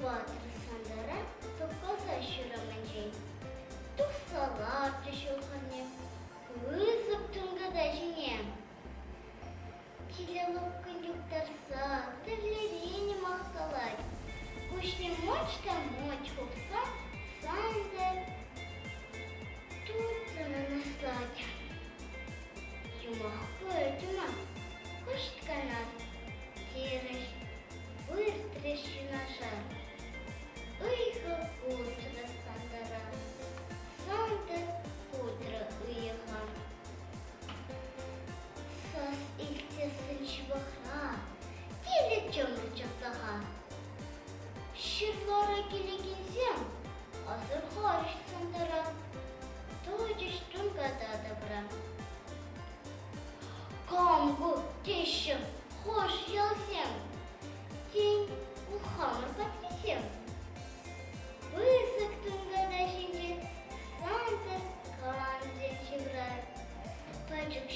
батыр сандара топқаса шыраманжай. Тұқсалар түшілхане, өзіп түнгіда жіне. Келеліп күндіктарса, тірлерені мақталай. Көште мочта моч қопса, санды тұтыны настать. Юмақ көтіма, көшт канат, теріш, выртреш юнашар. Ыйхы утра сандара, санды утра ыйыған. Сас илтесін шыбықра, келі жөмір жақтаға. Шырлары келегенсем, азыр қарыш сандара, тойдыш тұнгада да бұра. Камгу, тешім, хош елсем, тень ұлхамыр патрисем. Высық тұнгада жеңге, санды қанды чебрай, пачық